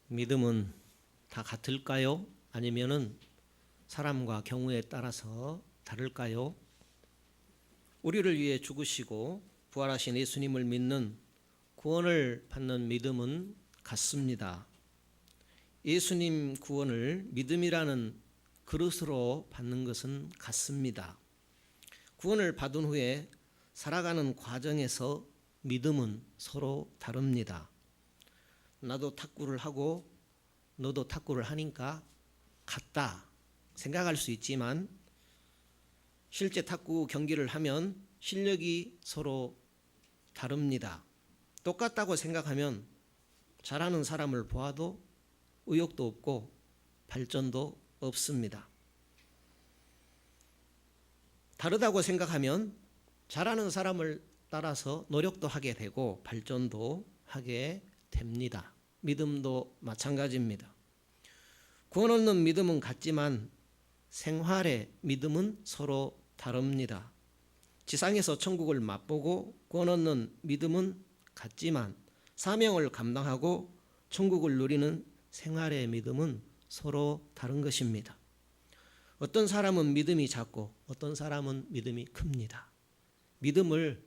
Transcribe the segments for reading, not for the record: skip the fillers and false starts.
믿음은 다 같을까요? 아니면은 사람과 경우에 따라서 다를까요? 우리를 위해 죽으시고 부활하신 예수님을 믿는 구원을 받는 믿음은 같습니다. 예수님 구원을 믿음이라는 그릇으로 받는 것은 같습니다. 구원을 받은 후에 살아가는 과정에서 믿음은 서로 다릅니다. 나도 탁구를 하고 너도 탁구를 하니까 같다 생각할 수 있지만 실제 탁구 경기를 하면 실력이 서로 다릅니다. 똑같다고 생각하면 잘하는 사람을 보아도 의욕도 없고 발전도 없습니다. 다르다고 생각하면 잘하는 사람을 따라서 노력도 하게 되고 발전도 하게 됩니다. 믿음도 마찬가지입니다. 구원 얻는 믿음은 같지만 생활의 믿음은 서로 다릅니다. 지상에서 천국을 맛보고 구원 얻는 믿음은 같지만 사명을 감당하고 천국을 누리는 생활의 믿음은 서로 다른 것입니다. 어떤 사람은 믿음이 작고 어떤 사람은 믿음이 큽니다. 믿음을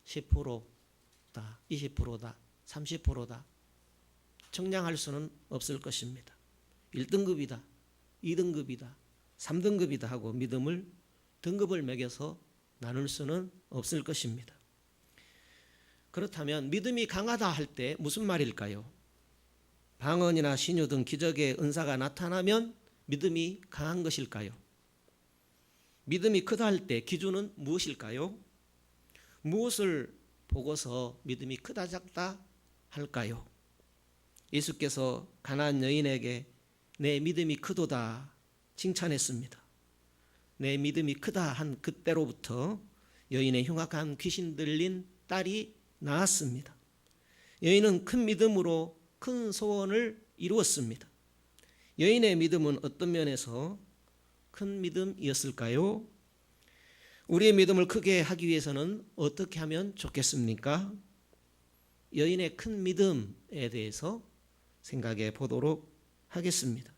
10%다, 20%다, 30%다 청량할 수는 없을 것입니다. 1등급이다, 2등급이다, 3등급이다 하고 믿음을 등급을 매겨서 나눌 수는 없을 것입니다. 그렇다면 믿음이 강하다 할 때 무슨 말일까요? 방언이나 신유 등 기적의 은사가 나타나면 믿음이 강한 것일까요? 믿음이 크다 할 때 기준은 무엇일까요? 무엇을 보고서 믿음이 크다 작다 할까요? 예수께서 가나안 여인에게 내 믿음이 크도다 칭찬했습니다. 내 믿음이 크다 한 그때로부터 여인의 흉악한 귀신 들린 딸이 나았습니다. 여인은 큰 믿음으로 큰 소원을 이루었습니다. 여인의 믿음은 어떤 면에서 큰 믿음이었을까요? 우리의 믿음을 크게 하기 위해서는 어떻게 하면 좋겠습니까? 여인의 큰 믿음에 대해서 생각해 보도록 하겠습니다.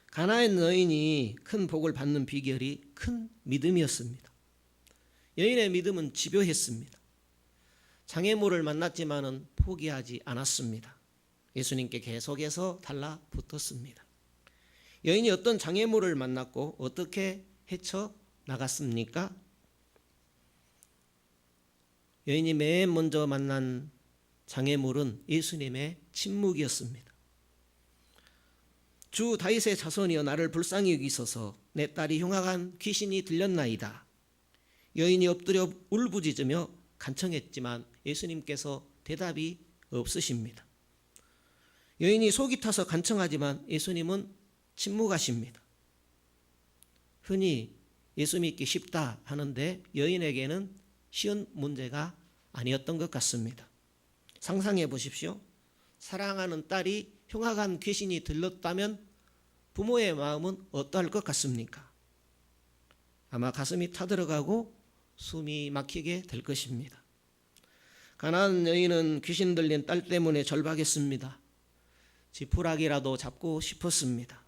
가나안 여인이 큰 복을 받는 비결이 큰 믿음이었습니다. 여인의 믿음은 집요했습니다. 장애물을 만났지만은 포기하지 않았습니다. 예수님께 계속해서 달라붙었습니다. 여인이 어떤 장애물을 만났고 어떻게 헤쳐나갔습니까? 여인이 맨 먼저 만난 장애물은 예수님의 침묵이었습니다. 주 다윗의 자손이여 나를 불쌍히 여기소서 내 딸이 흉악한 귀신이 들렸나이다. 여인이 엎드려 울부짖으며 간청했지만 예수님께서 대답이 없으십니다. 여인이 속이 타서 간청하지만 예수님은 침묵하십니다. 흔히 예수 믿기 쉽다 하는데 여인에게는 쉬운 문제가 아니었던 것 같습니다. 상상해 보십시오. 사랑하는 딸이 흉악한 귀신이 들렸다면 부모의 마음은 어떠할 것 같습니까? 아마 가슴이 타들어가고 숨이 막히게 될 것입니다. 가나안 여인은 귀신 들린 딸 때문에 절박했습니다. 지푸라기라도 잡고 싶었습니다.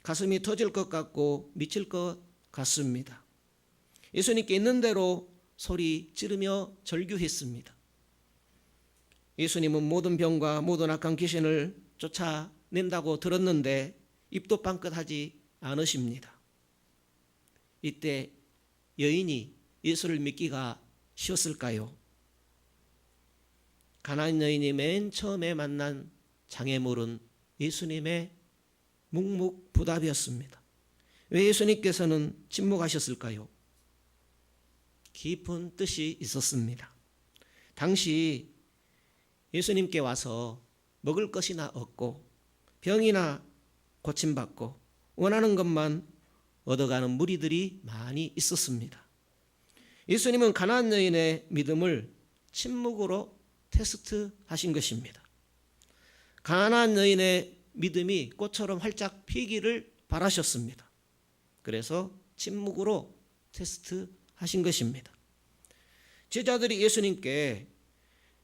가슴이 터질 것 같고 미칠 것 같습니다. 예수님께 있는 대로 소리 지르며 절규했습니다. 예수님은 모든 병과 모든 악한 귀신을 쫓아낸다고 들었는데 입도 빵긋하지 않으십니다. 이때 여인이 예수를 믿기가 쉬웠을까요? 가나안 여인이 맨 처음에 만난 장애물은 예수님의 묵묵부답이었습니다. 왜 예수님께서는 침묵하셨을까요? 깊은 뜻이 있었습니다. 당시 예수님께 와서 먹을 것이나 얻고 병이나 고침받고 원하는 것만 얻어가는 무리들이 많이 있었습니다. 예수님은 가나안 여인의 믿음을 침묵으로 테스트하신 것입니다. 가나안 여인의 믿음이 꽃처럼 활짝 피기를 바라셨습니다. 그래서 침묵으로 테스트하신 것입니다. 제자들이 예수님께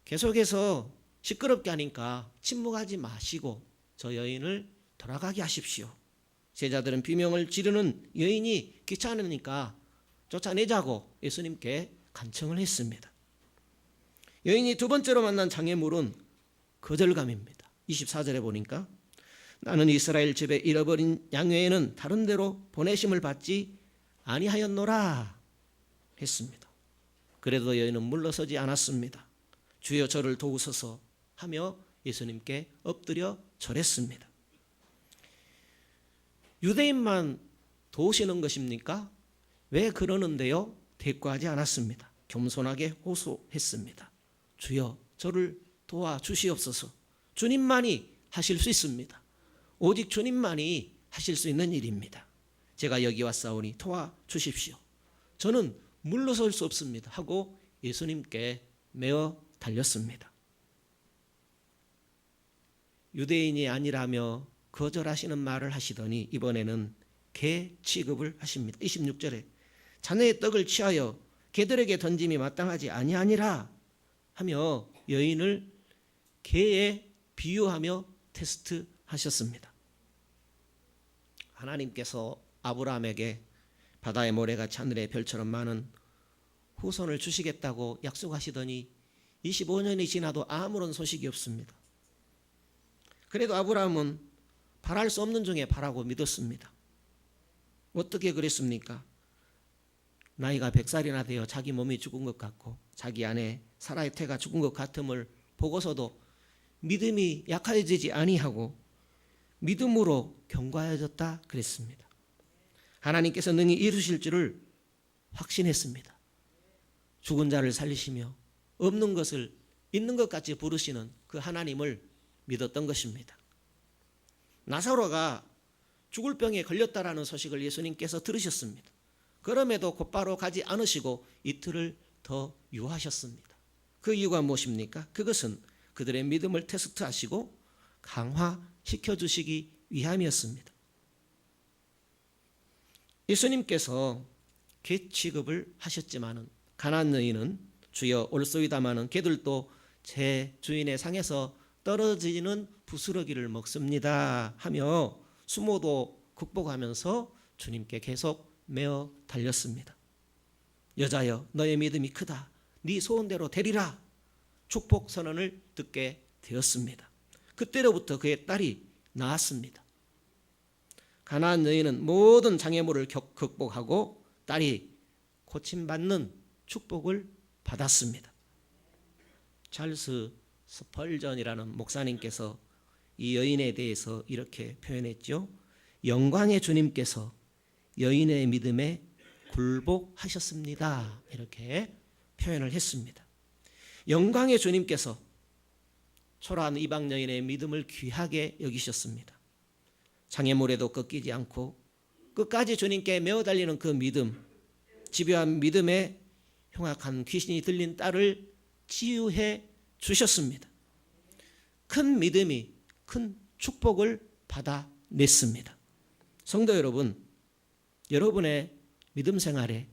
계속해서 시끄럽게 하니까 침묵하지 마시고 저 여인을 돌아가게 하십시오. 제자들은 비명을 지르는 여인이 귀찮으니까 쫓아내자고 예수님께 간청을 했습니다. 여인이 두 번째로 만난 장애물은 거절감입니다. 24절에 보니까 나는 이스라엘 집에 잃어버린 양 외에는 다른 데로 보내심을 받지 아니하였노라 했습니다. 그래도 여인은 물러서지 않았습니다. 주여 저를 도우소서 하며 예수님께 엎드려 절했습니다. 유대인만 도우시는 것입니까? 왜 그러는데요? 대꾸하지 않았습니다. 겸손하게 호소했습니다. 주여 저를 도와주시옵소서. 주님만이 하실 수 있습니다. 오직 주님만이 하실 수 있는 일입니다. 제가 여기 왔사오니 도와주십시오. 저는 물러설 수 없습니다 하고 예수님께 메어 달렸습니다. 유대인이 아니라며 거절하시는 말을 하시더니 이번에는 개 취급을 하십니다. 26절에 자네의 떡을 취하여 개들에게 던짐이 마땅하지 아니하니라 하며 여인을 개에 비유하며 테스트하셨습니다. 하나님께서 아브라함에게 바다의 모래같이 하늘의 별처럼 많은 후손을 주시겠다고 약속하시더니 25년이 지나도 아무런 소식이 없습니다. 그래도 아브라함은 바랄 수 없는 중에 바라고 믿었습니다. 어떻게 그랬습니까? 나이가 100살이나 되어 자기 몸이 죽은 것 같고 자기 아내 사라의 태가 죽은 것 같음을 보고서도 믿음이 약해지지 아니하고 믿음으로 견고해졌다 그랬습니다. 하나님께서 능히 이루실 줄을 확신했습니다. 죽은 자를 살리시며 없는 것을 있는 것 같이 부르시는 그 하나님을 믿었던 것입니다. 나사로가 죽을 병에 걸렸다라는 소식을 예수님께서 들으셨습니다. 그럼에도 곧바로 가지 않으시고 이틀을 더 유하셨습니다. 그 이유가 무엇입니까? 그것은 그들의 믿음을 테스트하시고 강화시켜 주시기 위함이었습니다. 예수님께서 개 취급을 하셨지만은 가난안 여인은 주여 올소이다마는 개들도 제 주인의 상에서 떨어지는 부스러기를 먹습니다 하며 수모도 극복하면서 주님께 계속 메어 달렸습니다. 여자여 너의 믿음이 크다. 네 소원대로 되리라. 축복 선언을 듣게 되었습니다. 그때로부터 그의 딸이 나았습니다. 가나안 여인은 모든 장애물을 극복하고 딸이 고침받는 축복을 받았습니다. 찰스 스펄전이라는 목사님께서 이 여인에 대해서 이렇게 표현했죠. 영광의 주님께서 여인의 믿음에 굴복하셨습니다. 이렇게 표현을 했습니다. 영광의 주님께서 초라한 이방 여인의 믿음을 귀하게 여기셨습니다. 장애물에도 꺾이지 않고 끝까지 주님께 메어 달리는 그 믿음, 집요한 믿음에 흉악한 귀신이 들린 딸을 치유해 주셨습니다. 큰 믿음이 큰 축복을 받아냈습니다. 성도 여러분, 여러분의 믿음 생활에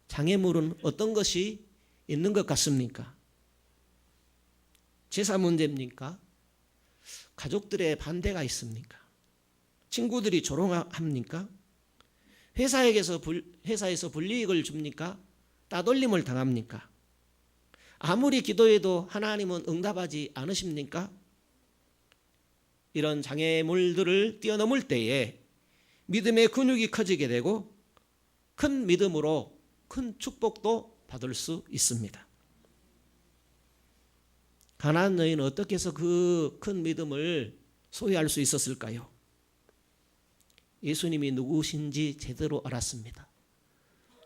장애물은 어떤 것이 있는 것 같습니까? 제사 문제입니까? 가족들의 반대가 있습니까? 친구들이 조롱합니까? 회사에서 불이익을 줍니까? 따돌림을 당합니까? 아무리 기도해도 하나님은 응답하지 않으십니까? 이런 장애물들을 뛰어넘을 때에 믿음의 근육이 커지게 되고 큰 믿음으로 큰 축복도 받을 수 있습니다. 가나안 여인은 어떻게 해서 그 큰 믿음을 소유할 수 있었을까요? 예수님이 누구신지 제대로 알았습니다.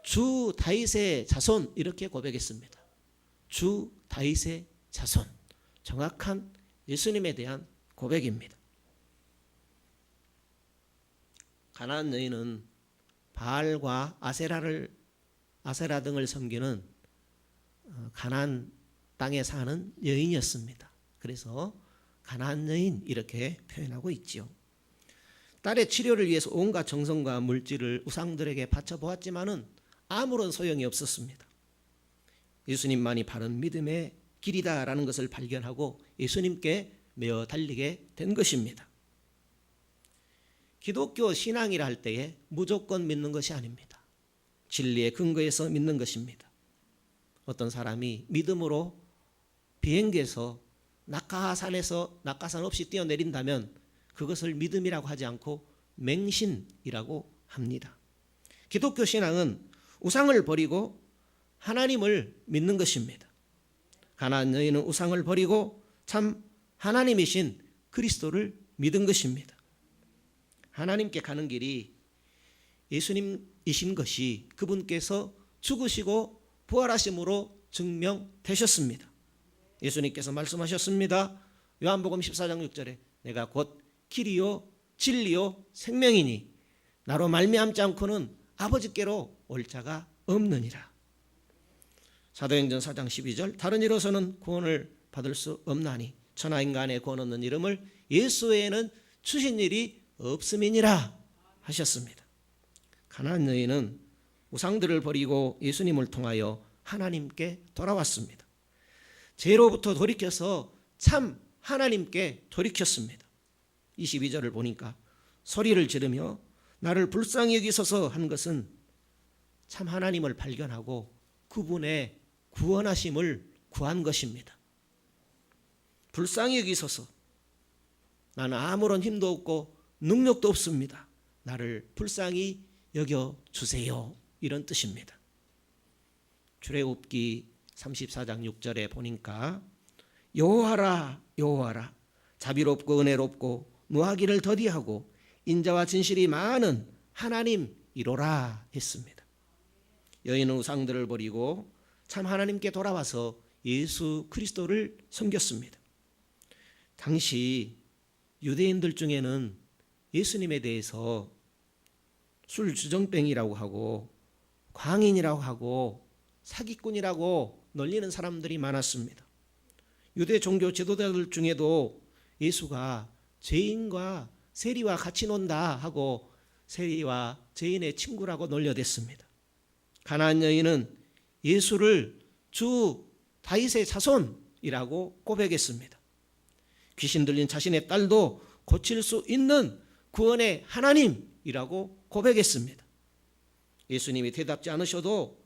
주 다윗의 자손 이렇게 고백했습니다. 주 다윗의 자손. 정확한 예수님에 대한 고백입니다. 가나안 여인은 바알과 아세라 등을 섬기는 가나안 땅에 사는 여인이었습니다. 그래서 가나안 여인 이렇게 표현하고 있지요. 딸의 치료를 위해서 온갖 정성과 물질을 우상들에게 바쳐보았지만은 아무런 소용이 없었습니다. 예수님만이 바른 믿음의 길이다라는 것을 발견하고 예수님께 메어 달리게 된 것입니다. 기독교 신앙이라 할 때에 무조건 믿는 것이 아닙니다. 진리의 근거에서 믿는 것입니다. 어떤 사람이 믿음으로 비행기에서 낙하산 없이 뛰어내린다면 그것을 믿음이라고 하지 않고 맹신이라고 합니다. 기독교 신앙은 우상을 버리고 하나님을 믿는 것입니다. 가나안 여인은 우상을 버리고 참 하나님이신 그리스도를 믿은 것입니다. 하나님께 가는 길이 예수님이신 것이 그분께서 죽으시고 부활하심으로 증명되셨습니다. 예수님께서 말씀하셨습니다. 요한복음 14장 6절에 내가 곧 길이요 진리요 생명이니 나로 말미암지 않고는 아버지께로 올 자가 없느니라. 사도행전 4장 12절 다른 이로서는 구원을 받을 수 없나니 천하 인간의 구원 얻는 이름을 예수 외에는 주신 일이 없음이니라 하셨습니다. 가나안 여인은 우상들을 버리고 예수님을 통하여 하나님께 돌아왔습니다. 죄로부터 돌이켜서 참 하나님께 돌이켰습니다. 22절을 보니까 소리를 지르며 나를 불쌍히 여기소서 한 것은 참 하나님을 발견하고 그분의 구원하심을 구한 것입니다. 불쌍히 여기소서, 나는 아무런 힘도 없고 능력도 없습니다. 나를 불쌍히 여겨주세요. 이런 뜻입니다. 출애굽기 34장 6절에 보니까 여호와라 여호와라 자비롭고 은혜롭고 노하기를 더디하고 인자와 진실이 많은 하나님이로라 했습니다. 여인은 우상들을 버리고 참 하나님께 돌아와서 예수 그리스도를 섬겼습니다. 당시 유대인들 중에는 예수님에 대해서 술주정뱅이라고 하고 광인이라고 하고 사기꾼이라고 놀리는 사람들이 많았습니다. 유대 종교 지도자들 중에도 예수가 죄인과 세리와 같이 논다 하고 세리와 죄인의 친구라고 놀려댔습니다. 가나안 여인은 예수를 주 다윗의 자손이라고 고백했습니다. 귀신 들린 자신의 딸도 고칠 수 있는 구원의 하나님이라고 고백했습니다. 예수님이 대답지 않으셔도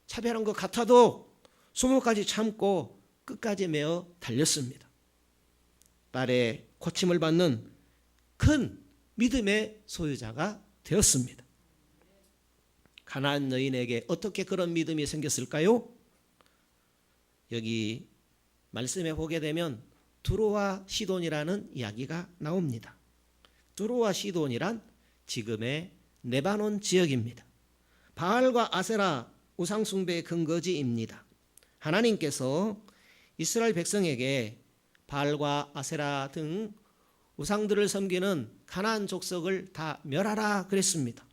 차별한 것 같아도 수모까지 참고 끝까지 메어 달렸습니다. 딸의 고침을 받는 큰 믿음의 소유자가 되었습니다. 가나안 여인에게 어떻게 그런 믿음이 생겼을까요? 여기 말씀에 보게 되면 두로와 시돈이라는 이야기가 나옵니다. 두로와 시돈이란 지금의 레바논 지역입니다. 바알과 아세라 우상 숭배의 근거지입니다. 하나님께서 이스라엘 백성에게 바알과 아세라 등 우상들을 섬기는 가나안 족속을 다 멸하라 그랬습니다.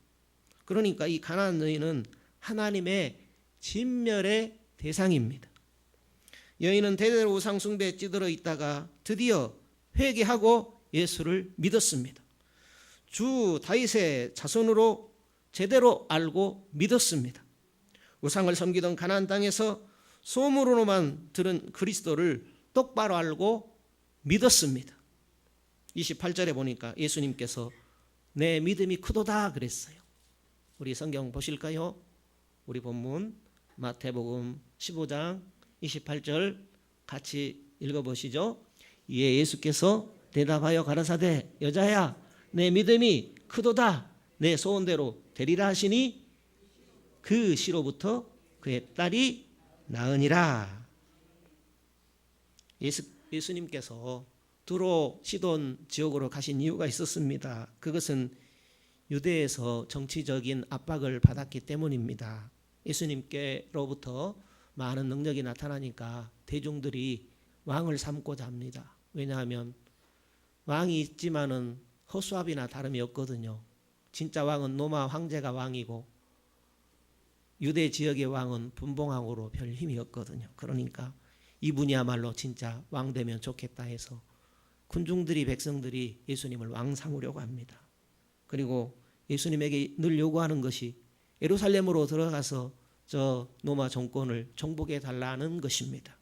그러니까 이 가나안 여인은 하나님의 진멸의 대상입니다. 여인은 대대로 우상 숭배에 찌들어 있다가 드디어 회개하고 예수를 믿었습니다. 주 다윗의 자손으로 제대로 알고 믿었습니다. 우상을 섬기던 가나안 땅에서 소문으로만 들은 그리스도를 똑바로 알고 믿었습니다. 28절에 보니까 예수님께서 내 믿음이 크도다 그랬어요. 우리 성경 보실까요? 우리 본문 마태복음 15장 28절 같이 읽어보시죠. 이에 예수께서 대답하여 가라사대 여자야 내 믿음이 크도다 내 소원대로 되리라 하시니 그 시로부터 그의 딸이 나으니라. 예수님께서 두로 시돈 지역으로 가신 이유가 있었습니다. 그것은 유대에서 정치적인 압박을 받았기 때문입니다. 예수님께로부터 많은 능력이 나타나니까 대중들이 왕을 삼고자 합니다. 왜냐하면 왕이 있지만은 허수아비나 다름이 없거든요. 진짜 왕은 로마 황제가 왕이고 유대 지역의 왕은 분봉왕으로 별 힘이 없거든요. 그러니까 이분이야말로 진짜 왕 되면 좋겠다 해서 군중들이 백성들이 예수님을 왕 삼으려고 합니다. 그리고 예수님에게 늘 요구하는 것이 예루살렘으로 들어가서 저 로마 정권을 정복해 달라는 것입니다.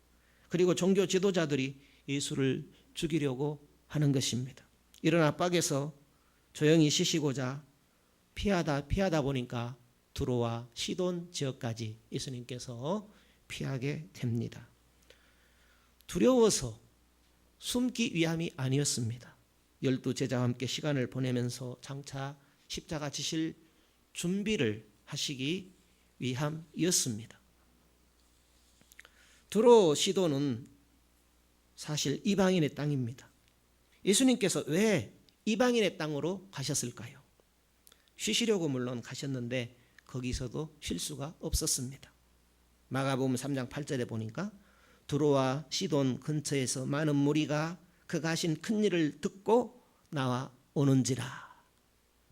그리고 종교 지도자들이 예수를 죽이려고 하는 것입니다. 이런 압박에서 조용히 쉬시고자 피하다 보니까 두로와 시돈 지역까지 예수님께서 피하게 됩니다. 두려워서 숨기 위함이 아니었습니다. 12 제자와 함께 시간을 보내면서 장차 십자가 지실 준비를 하시기 위함이었습니다. 두로 시돈은 사실 이방인의 땅입니다. 예수님께서 왜 이방인의 땅으로 가셨을까요? 쉬시려고 물론 가셨는데 거기서도 쉴 수가 없었습니다. 마가복음 3장 8절에 보니까 두로와 시돈 근처에서 많은 무리가 그가 하신 큰 일을 듣고 나와 오는지라.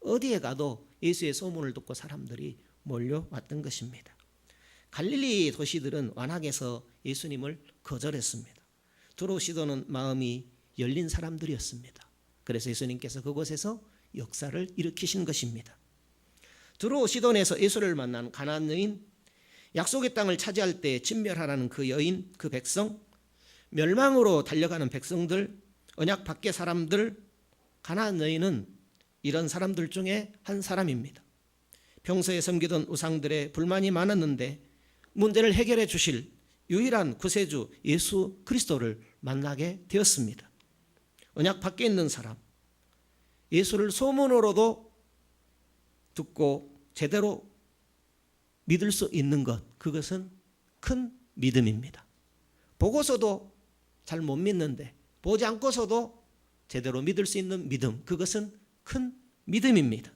어디에 가도 예수의 소문을 듣고 사람들이 몰려왔던 것입니다. 갈릴리 도시들은 완악해서 예수님을 거절했습니다. 두로 시돈은 마음이 열린 사람들이었습니다. 그래서 예수님께서 그곳에서 역사를 일으키신 것입니다. 두로 시돈에서 예수를 만난 가나안 여인, 약속의 땅을 차지할 때 진멸하라는 그 여인, 그 백성, 멸망으로 달려가는 백성들, 언약 밖의 사람들, 가나안 여인은 이런 사람들 중에 한 사람입니다. 평소에 섬기던 우상들의 불만이 많았는데 문제를 해결해 주실 유일한 구세주 예수 그리스도를 만나게 되었습니다. 언약 밖에 있는 사람, 예수를 소문으로도 듣고 제대로 믿을 수 있는 것, 그것은 큰 믿음입니다. 보고서도 잘 못 믿는데 보지 않고서도 제대로 믿을 수 있는 믿음, 그것은 큰 믿음입니다.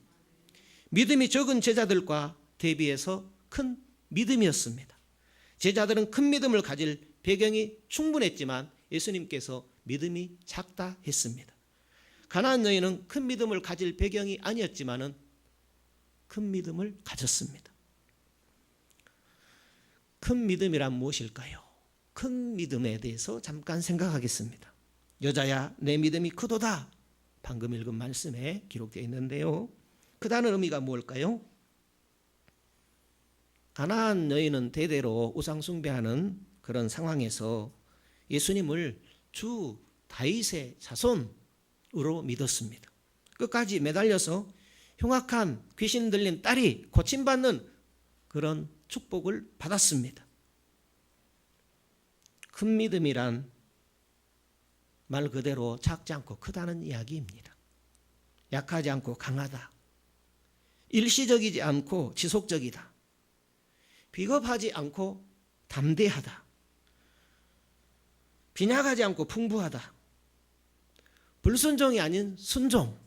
믿음이 적은 제자들과 대비해서 큰 믿음이었습니다. 제자들은 큰 믿음을 가질 배경이 충분했지만 예수님께서 믿음이 작다 했습니다. 가나안 여인은 큰 믿음을 가질 배경이 아니었지만은 큰 믿음을 가졌습니다. 큰 믿음이란 무엇일까요? 큰 믿음에 대해서 잠깐 생각하겠습니다. 여자야 내 믿음이 크도다. 방금 읽은 말씀에 기록되어 있는데요. 크다는 의미가 뭘까요? 가나안 여인은 대대로 우상 숭배하는 그런 상황에서 예수님을 주 다윗의 자손으로 믿었습니다. 끝까지 매달려서 흉악한 귀신 들린 딸이 고침받는 그런 축복을 받았습니다. 큰 믿음이란 말 그대로 작지 않고 크다는 이야기입니다. 약하지 않고 강하다. 일시적이지 않고 지속적이다. 비겁하지 않고 담대하다. 빈약하지 않고 풍부하다. 불순종이 아닌 순종.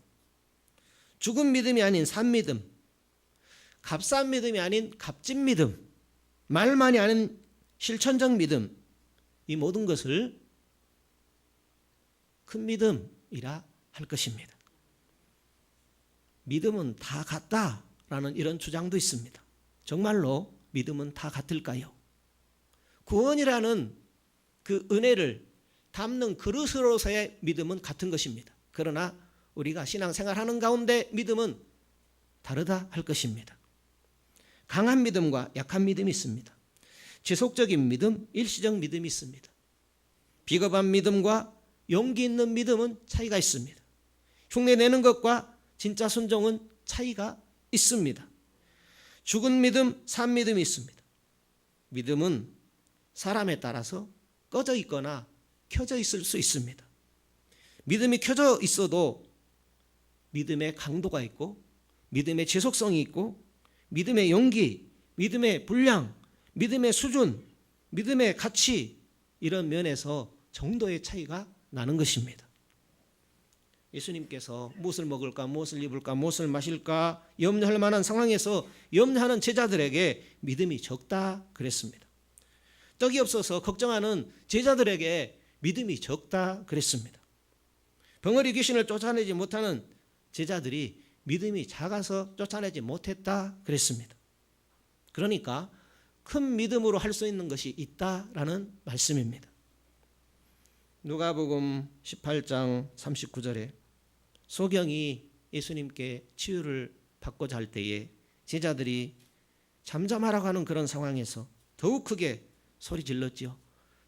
죽은 믿음이 아닌 산 믿음. 값싼 믿음이 아닌 값진 믿음. 말만이 아닌 실천적 믿음. 이 모든 것을 큰 믿음이라 할 것입니다. 믿음은 다 같다라는 이런 주장도 있습니다. 정말로 믿음은 다 같을까요? 구원이라는 그 은혜를 담는 그릇으로서의 믿음은 같은 것입니다. 그러나 우리가 신앙생활하는 가운데 믿음은 다르다 할 것입니다. 강한 믿음과 약한 믿음이 있습니다. 지속적인 믿음, 일시적 믿음이 있습니다. 비겁한 믿음과 용기 있는 믿음은 차이가 있습니다. 흉내내는 것과 진짜 순종은 차이가 있습니다. 죽은 믿음, 산 믿음이 있습니다. 믿음은 사람에 따라서 꺼져 있거나 켜져 있을 수 있습니다. 믿음이 켜져 있어도 믿음의 강도가 있고 믿음의 지속성이 있고 믿음의 용기, 믿음의 분량, 믿음의 수준, 믿음의 가치 이런 면에서 정도의 차이가 나는 것입니다. 예수님께서 무엇을 먹을까, 무엇을 입을까, 무엇을 마실까 염려할 만한 상황에서 염려하는 제자들에게 믿음이 적다 그랬습니다. 떡이 없어서 걱정하는 제자들에게 믿음이 적다 그랬습니다. 벙어리 귀신을 쫓아내지 못하는 제자들이 믿음이 작아서 쫓아내지 못했다 그랬습니다. 그러니까 큰 믿음으로 할 수 있는 것이 있다라는 말씀입니다. 누가복음 18장 39절에 소경이 예수님께 치유를 받고자 할 때에 제자들이 잠잠하라고 하는 그런 상황에서 더욱 크게 소리 질렀지요.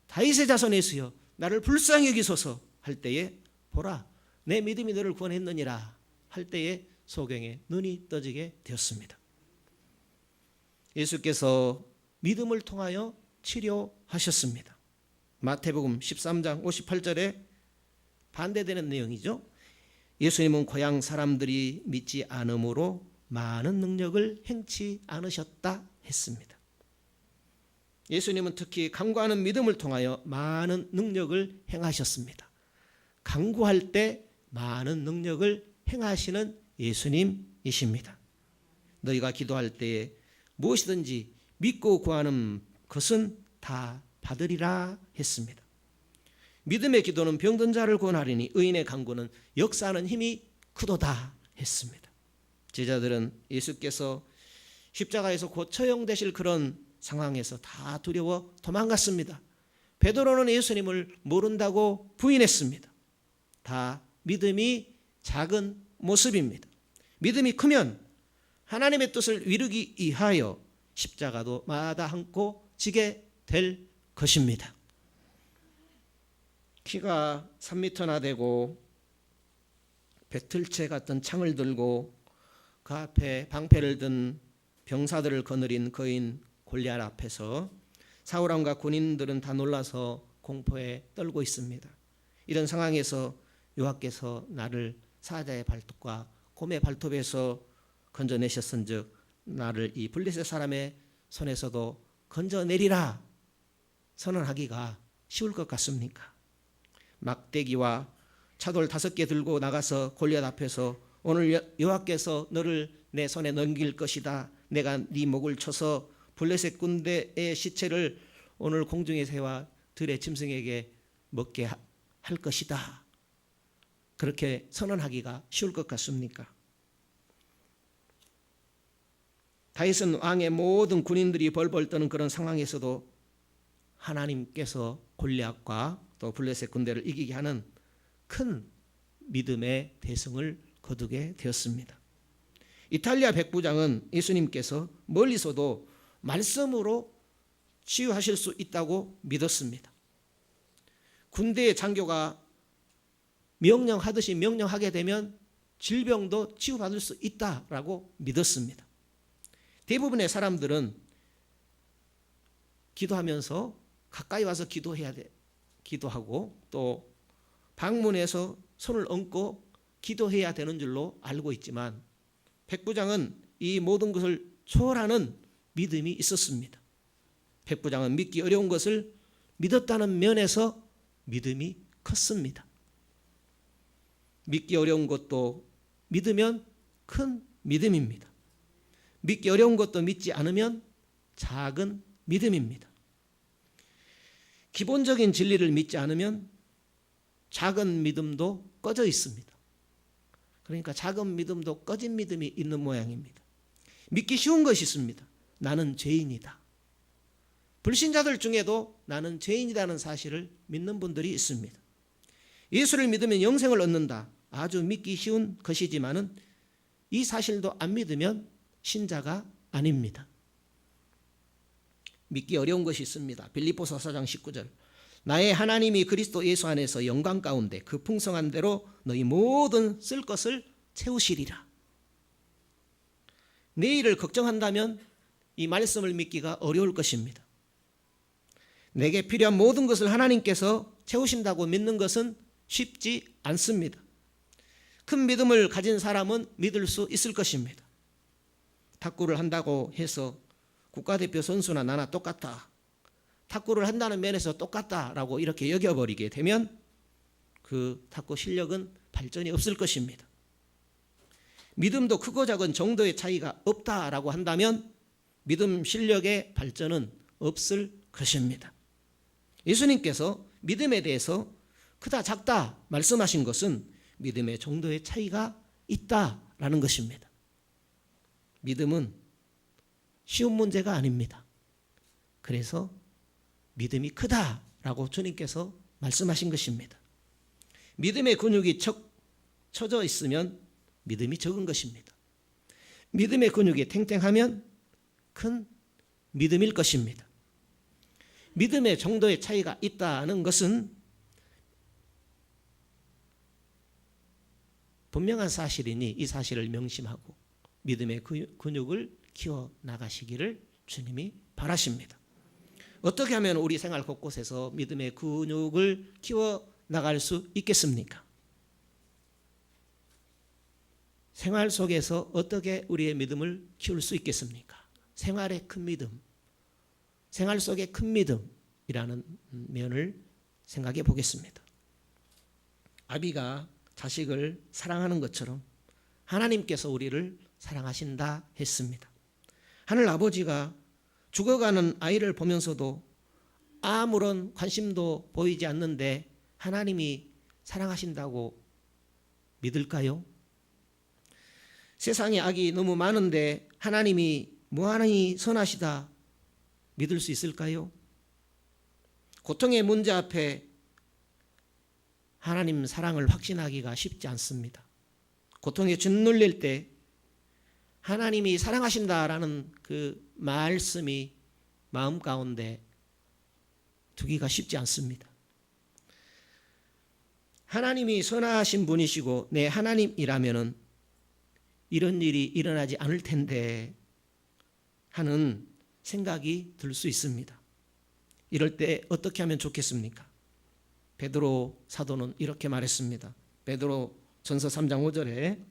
다윗의 자손 예수여 나를 불쌍히 여기소서 할 때에 보라 내 믿음이 너를 구원했느니라 할 때에 소경의 눈이 떠지게 되었습니다. 예수께서 믿음을 통하여 치료하셨습니다. 마태복음 13장 58절에 반대되는 내용이죠. 예수님은 고향 사람들이 믿지 않음으로 많은 능력을 행치 않으셨다 했습니다. 예수님은 특히 간구하는 믿음을 통하여 많은 능력을 행하셨습니다. 간구할 때 많은 능력을 행하시는 예수님이십니다. 너희가 기도할 때에 무엇이든지 믿고 구하는 것은 다 받으리라 했습니다. 믿음의 기도는 병든 자를 구원하리니 의인의 간구는 역사하는 힘이 크도다 했습니다. 제자들은 예수께서 십자가에서 곧 처형되실 그런 상황에서 다 두려워 도망갔습니다. 베드로는 예수님을 모른다고 부인했습니다. 다 믿음이 작은 모습입니다. 믿음이 크면 하나님의 뜻을 이루기 위하여 십자가도 마다 안고 지게 될 것입니다. 키가 3m나 되고 배틀채 같은 창을 들고 그 앞에 방패를 든 병사들을 거느린 거인 골리앗 앞에서 사울왕과 군인들은 다 놀라서 공포에 떨고 있습니다. 이런 상황에서 여호와께서 나를 사자의 발톱과 곰의 발톱에서 건져내셨은즉 나를 이 블레셋 사람의 손에서도 건져내리라 선언하기가 쉬울 것 같습니까? 막대기와 차돌 5개 들고 나가서 골리앗 앞에서 오늘 여호와께서 너를 내 손에 넘길 것이다. 내가 네 목을 쳐서 블레셋 군대의 시체를 오늘 공중의 새와 들의 짐승에게 먹게 할 것이다. 그렇게 선언하기가 쉬울 것 같습니까? 다윗은 왕의 모든 군인들이 벌벌 떠는 그런 상황에서도 하나님께서 골리앗과 또 블레셋 군대를 이기게 하는 큰 믿음의 대승을 거두게 되었습니다. 이탈리아 백부장은 예수님께서 멀리서도 말씀으로 치유하실 수 있다고 믿었습니다. 군대의 장교가 명령하듯이 명령하게 되면 질병도 치유받을 수 있다라고 믿었습니다. 대부분의 사람들은 기도하면서 가까이 와서 기도해야 돼. 기도하고 또 방문해서 손을 얹고 기도해야 되는 줄로 알고 있지만 백부장은 이 모든 것을 초월하는 믿음이 있었습니다. 백부장은 믿기 어려운 것을 믿었다는 면에서 믿음이 컸습니다. 믿기 어려운 것도 믿으면 큰 믿음입니다. 믿기 어려운 것도 믿지 않으면 작은 믿음입니다. 기본적인 진리를 믿지 않으면 작은 믿음도 꺼져 있습니다. 그러니까 작은 믿음도 꺼진 믿음이 있는 모양입니다. 믿기 쉬운 것이 있습니다. 나는 죄인이다. 불신자들 중에도 나는 죄인이라는 사실을 믿는 분들이 있습니다. 예수를 믿으면 영생을 얻는다. 아주 믿기 쉬운 것이지만은 이 사실도 안 믿으면 신자가 아닙니다. 믿기 어려운 것이 있습니다. 빌립보서 4장 19절 나의 하나님이 그리스도 예수 안에서 영광 가운데 그 풍성한 대로 너희 모든 쓸 것을 채우시리라. 내일을 걱정한다면 이 말씀을 믿기가 어려울 것입니다. 내게 필요한 모든 것을 하나님께서 채우신다고 믿는 것은 쉽지 않습니다. 큰 믿음을 가진 사람은 믿을 수 있을 것입니다. 탁구를 한다고 해서 국가대표 선수나 나나 똑같다. 탁구를 한다는 면에서 똑같다라고 이렇게 여겨버리게 되면 그 탁구 실력은 발전이 없을 것입니다. 믿음도 크고 작은 정도의 차이가 없다라고 한다면 믿음 실력의 발전은 없을 것입니다. 예수님께서 믿음에 대해서 크다 작다 말씀하신 것은 믿음의 정도의 차이가 있다라는 것입니다. 믿음은 쉬운 문제가 아닙니다. 그래서 믿음이 크다라고 주님께서 말씀하신 것입니다. 믿음의 근육이 쳐져 있으면 믿음이 적은 것입니다. 믿음의 근육이 탱탱하면 큰 믿음일 것입니다. 믿음의 정도의 차이가 있다는 것은 분명한 사실이니 이 사실을 명심하고 믿음의 근육을 키워 나가시기를 주님이 바라십니다. 어떻게 하면 우리 생활 곳곳에서 믿음의 근육을 키워 나갈 수 있겠습니까? 생활 속에서 어떻게 우리의 믿음을 키울 수 있겠습니까? 생활의 큰 믿음, 생활 속의 큰 믿음이라는 면을 생각해 보겠습니다. 아비가 자식을 사랑하는 것처럼 하나님께서 우리를 사랑하신다 했습니다. 하늘 아버지가 죽어가는 아이를 보면서도 아무런 관심도 보이지 않는데 하나님이 사랑하신다고 믿을까요? 세상에 악이 너무 많은데 하나님이 무한히 선하시다 믿을 수 있을까요? 고통의 문제 앞에 하나님 사랑을 확신하기가 쉽지 않습니다. 고통에 짓눌릴 때 하나님이 사랑하신다라는 그 말씀이 마음 가운데 두기가 쉽지 않습니다. 하나님이 선하신 분이시고 내 하나님이라면은 이런 일이 일어나지 않을 텐데 하는 생각이 들 수 있습니다. 이럴 때 어떻게 하면 좋겠습니까? 베드로 사도는 이렇게 말했습니다. 베드로 전서 3장 5절에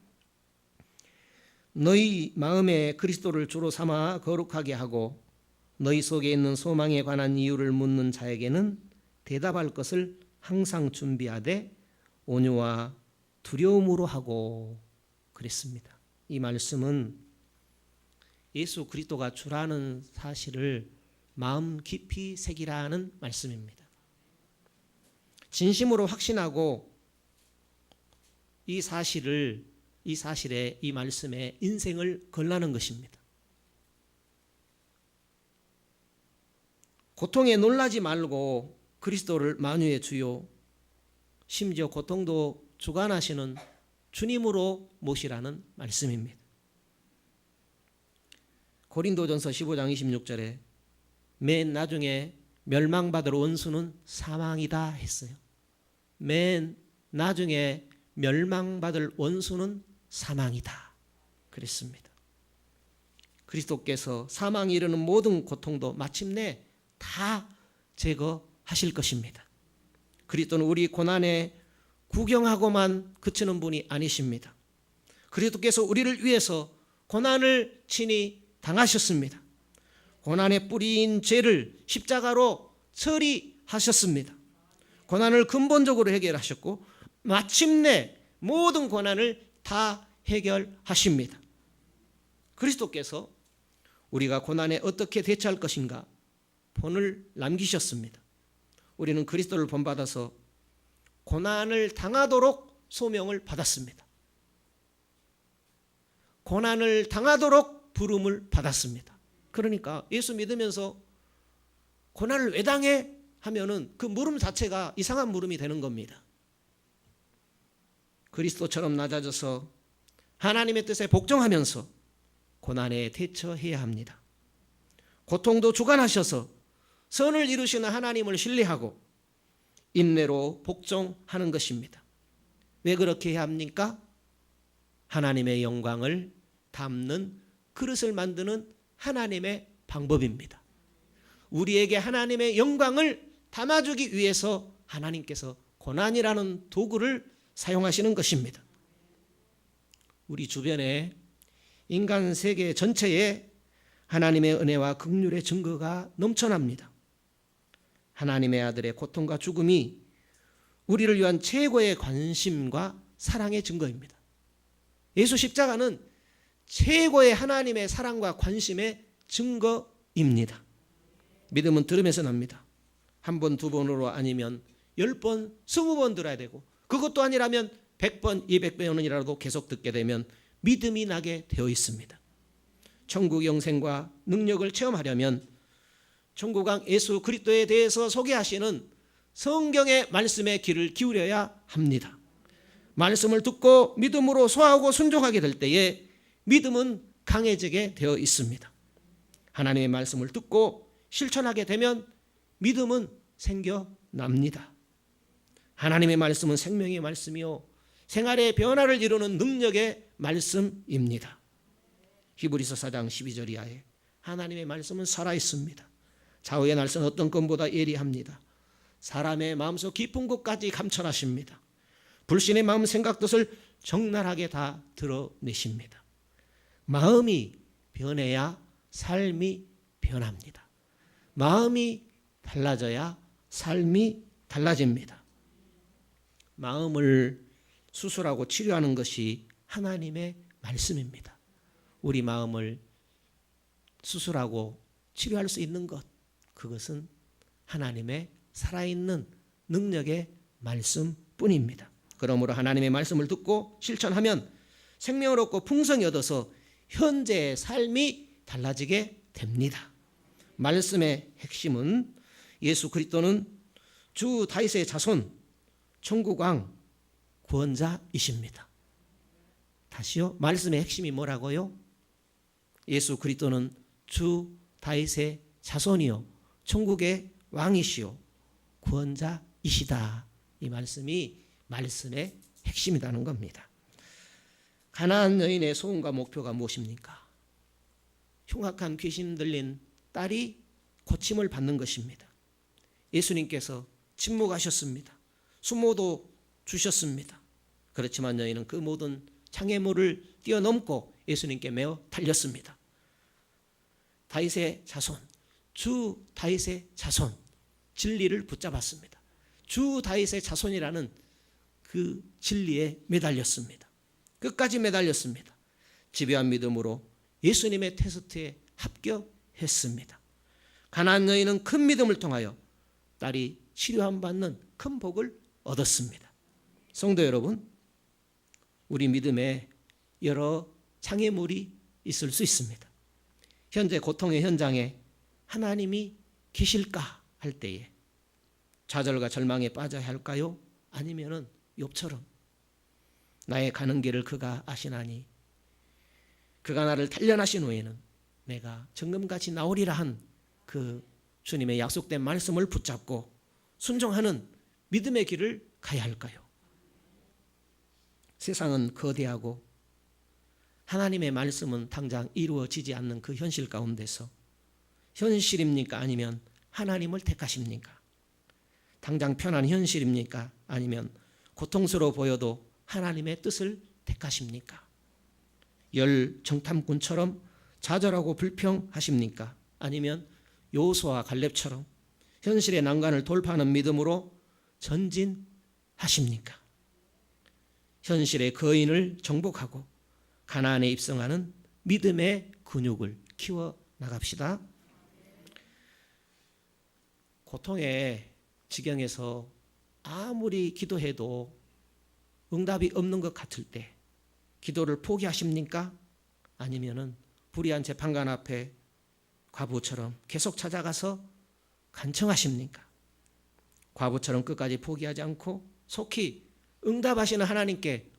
너희 마음에 그리스도를 주로 삼아 거룩하게 하고 너희 속에 있는 소망에 관한 이유를 묻는 자에게는 대답할 것을 항상 준비하되 온유와 두려움으로 하고 그랬습니다. 이 말씀은 예수 그리스도가 주라는 사실을 마음 깊이 새기라는 말씀입니다. 진심으로 확신하고 이 사실에 이 말씀에 인생을 걸라는 것입니다. 고통에 놀라지 말고 그리스도를 만유의 주요 심지어 고통도 주관하시는 주님으로 모시라는 말씀입니다. 고린도전서 15장 26절에 맨 나중에 멸망받을 원수는 사망이다 했어요. 맨 나중에 멸망받을 원수는 사망이다 그랬습니다. 그리스도께서 사망에 이르는 모든 고통도 마침내 다 제거하실 것입니다. 그리스도는 우리 고난에 구경하고만 그치는 분이 아니십니다. 그리스도께서 우리를 위해서 고난을 친히 당하셨습니다. 고난의 뿌리인 죄를 십자가로 처리하셨습니다. 고난을 근본적으로 해결하셨고 마침내 모든 고난을 다 해결하십니다. 그리스도께서 우리가 고난에 어떻게 대처할 것인가 본을 남기셨습니다. 우리는 그리스도를 본받아서 고난을 당하도록 소명을 받았습니다. 고난을 당하도록 부름을 받았습니다. 그러니까 예수 믿으면서 고난을 왜 당해? 하면은 그 물음 자체가 이상한 물음이 되는 겁니다. 그리스도처럼 낮아져서 하나님의 뜻에 복종하면서 고난에 대처해야 합니다. 고통도 주관하셔서 선을 이루시는 하나님을 신뢰하고 인내로 복종하는 것입니다. 왜 그렇게 해야 합니까? 하나님의 영광을 담는 그릇을 만드는 하나님의 방법입니다. 우리에게 하나님의 영광을 담아주기 위해서 하나님께서 고난이라는 도구를 사용하시는 것입니다. 우리 주변에 인간 세계 전체에 하나님의 은혜와 긍휼의 증거가 넘쳐납니다. 하나님의 아들의 고통과 죽음이 우리를 위한 최고의 관심과 사랑의 증거입니다. 예수 십자가는 최고의 하나님의 사랑과 관심의 증거입니다. 믿음은 들으면서 납니다. 한 번, 두 번으로 아니면 10번, 20번 들어야 되고 그것도 아니라면 100번, 200번이라도 계속 듣게 되면 믿음이 나게 되어 있습니다. 천국 영생과 능력을 체험하려면 천국왕 예수 그리스도에 대해서 소개하시는 성경의 말씀에 귀를 기울여야 합니다. 말씀을 듣고 믿음으로 소화하고 순종하게 될 때에 믿음은 강해지게 되어 있습니다. 하나님의 말씀을 듣고 실천하게 되면 믿음은 생겨납니다. 하나님의 말씀은 생명의 말씀이요 생활의 변화를 이루는 능력의 말씀입니다. 히브리서 4장 12절 이하에 하나님의 말씀은 살아있습니다. 좌우의 날선 어떤 것보다 예리합니다. 사람의 마음속 깊은 곳까지 감천하십니다. 불신의 마음 생각 뜻을 적나라하게 다 드러내십니다. 마음이 변해야 삶이 변합니다. 마음이 달라져야 삶이 달라집니다. 마음을 수술하고 치료하는 것이 하나님의 말씀입니다. 우리 마음을 수술하고 치료할 수 있는 것, 그것은 하나님의 살아있는 능력의 말씀뿐입니다. 그러므로 하나님의 말씀을 듣고 실천하면 생명을 얻고 풍성히 얻어서 현재의 삶이 달라지게 됩니다. 말씀의 핵심은 예수 그리스도는 주 다윗의 자손, 천국왕, 구원자이십니다. 다시요. 말씀의 핵심이 뭐라고요? 예수 그리스도는 주 다윗의 자손이요 천국의 왕이시요 구원자이시다. 이 말씀이 말씀의 핵심이라는 겁니다. 가나안 여인의 소원과 목표가 무엇입니까? 흉악한 귀신 들린 딸이 고침을 받는 것입니다. 예수님께서 침묵하셨습니다. 수모도 주셨습니다. 그렇지만 여인은 그 모든 장애물을 뛰어넘고 예수님께 매어 달렸습니다. 다윗의 자손, 주 다윗의 자손, 진리를 붙잡았습니다. 주 다윗의 자손이라는 그 진리에 매달렸습니다. 끝까지 매달렸습니다. 지배한 믿음으로 예수님의 테스트에 합격했습니다. 가나안 여인은 큰 믿음을 통하여 딸이 치료함 받는 큰 복을 얻었습니다. 성도 여러분, 우리 믿음에 여러 장애물이 있을 수 있습니다. 현재 고통의 현장에 하나님이 계실까 할 때에 좌절과 절망에 빠져야 할까요? 아니면은 욥처럼 나의 가는 길을 그가 아시나니 그가 나를 단련하신 후에는 내가 정금같이 나오리라 한 그 주님의 약속된 말씀을 붙잡고 순종하는 믿음의 길을 가야 할까요? 세상은 거대하고 하나님의 말씀은 당장 이루어지지 않는 그 현실 가운데서 현실입니까? 아니면 하나님을 택하십니까? 당장 편한 현실입니까? 아니면 고통스러워 보여도 하나님의 뜻을 택하십니까? 열 정탐꾼처럼 좌절하고 불평하십니까? 아니면 여호수아와 갈렙처럼 현실의 난관을 돌파하는 믿음으로 전진하십니까? 현실의 거인을 정복하고 가나안에 입성하는 믿음의 근육을 키워 나갑시다. 고통의 지경에서 아무리 기도해도 응답이 없는 것 같을 때 기도를 포기하십니까? 아니면은 불의한 재판관 앞에 과부처럼 계속 찾아가서 간청하십니까? 과부처럼 끝까지 포기하지 않고 속히 응답하시는 하나님께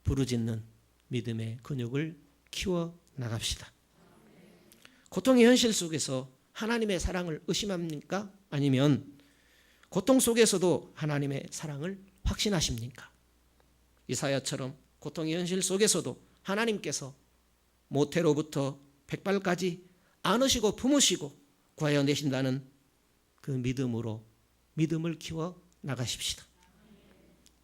부르짖는 믿음의 근육을 키워 나갑시다. 고통의 현실 속에서 하나님의 사랑을 의심합니까? 아니면 고통 속에서도 하나님의 사랑을 확신하십니까? 이사야처럼 고통의 현실 속에서도 하나님께서 모태로부터 백발까지 안으시고 품으시고 구하여내신다는 그 믿음으로 믿음을 키워 나가십시다.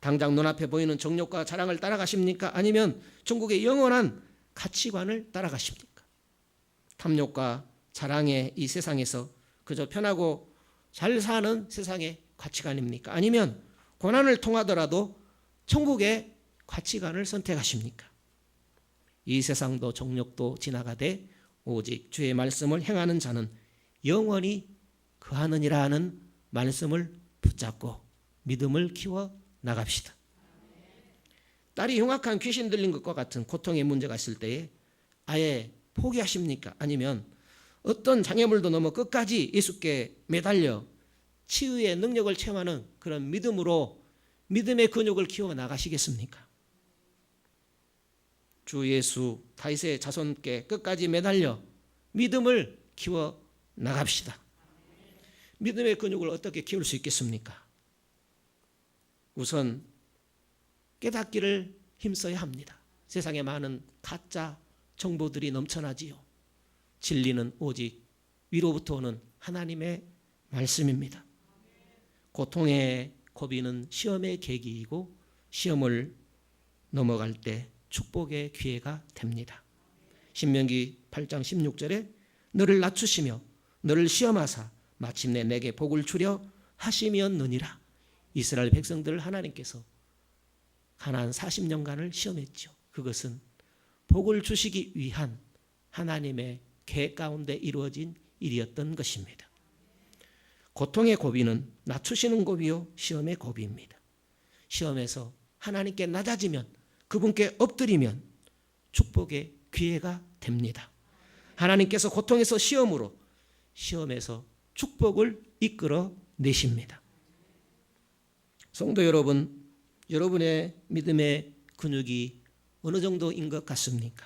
당장 눈앞에 보이는 정욕과 자랑을 따라가십니까? 아니면 천국의 영원한 가치관을 따라가십니까? 탐욕과 자랑의 이 세상에서 그저 편하고 잘 사는 세상의 가치관입니까? 아니면 고난을 통하더라도 천국의 가치관을 선택하십니까? 이 세상도 정욕도 지나가되 오직 주의 말씀을 행하는 자는 영원히 거하느니라 하는 말씀을 붙잡고 믿음을 키워 나갑시다. 딸이 흉악한 귀신 들린 것과 같은 고통의 문제가 있을 때에 아예 포기하십니까? 아니면 어떤 장애물도 넘어 끝까지 예수께 매달려 치유의 능력을 체험하는 그런 믿음으로 믿음의 근육을 키워 나가시겠습니까? 주 예수 다윗의 자손께 끝까지 매달려 믿음을 키워 나갑시다. 믿음의 근육을 어떻게 키울 수 있겠습니까? 우선 깨닫기를 힘써야 합니다. 세상에 많은 가짜 정보들이 넘쳐나지요. 진리는 오직 위로부터 오는 하나님의 말씀입니다. 고통의 고비는 시험의 계기이고 시험을 넘어갈 때 축복의 기회가 됩니다. 신명기 8장 16절에 너를 낮추시며 너를 시험하사 마침내 내게 복을 주려 하심이었느니라. 이스라엘 백성들을 하나님께서 가나안 40년간을 시험했죠. 그것은 복을 주시기 위한 하나님의 계획 가운데 이루어진 일이었던 것입니다. 고통의 고비는 낮추시는 고비요 시험의 고비입니다. 시험에서 하나님께 낮아지면 그분께 엎드리면 축복의 기회가 됩니다. 하나님께서 고통에서 시험으로 시험에서 축복을 이끌어 내십니다. 성도 여러분, 여러분의 믿음의 근육이 어느 정도인 것 같습니까?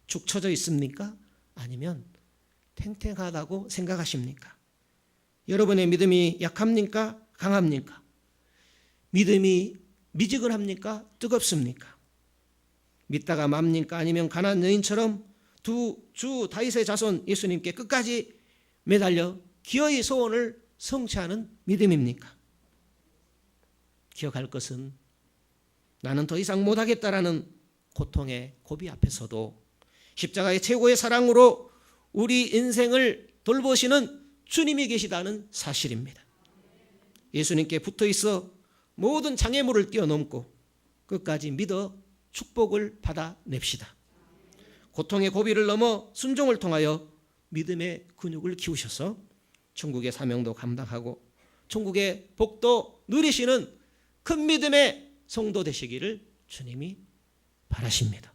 축 처져 있습니까? 아니면 탱탱하다고 생각하십니까? 여러분의 믿음이 약합니까? 강합니까? 믿음이 미지근합니까? 뜨겁습니까? 믿다가 맙니까? 아니면 가나안 여인처럼 두 주 다윗의 자손 예수님께 끝까지 매달려 기어이 소원을 성취하는 믿음입니까? 기억할 것은 나는 더 이상 못하겠다라는 고통의 고비 앞에서도 십자가의 최고의 사랑으로 우리 인생을 돌보시는 주님이 계시다는 사실입니다. 예수님께 붙어 있어 모든 장애물을 뛰어넘고 끝까지 믿어 축복을 받아냅시다. 고통의 고비를 넘어 순종을 통하여 믿음의 근육을 키우셔서 천국의 사명도 감당하고 천국의 복도 누리시는 큰 믿음의 성도 되시기를 주님이 바라십니다.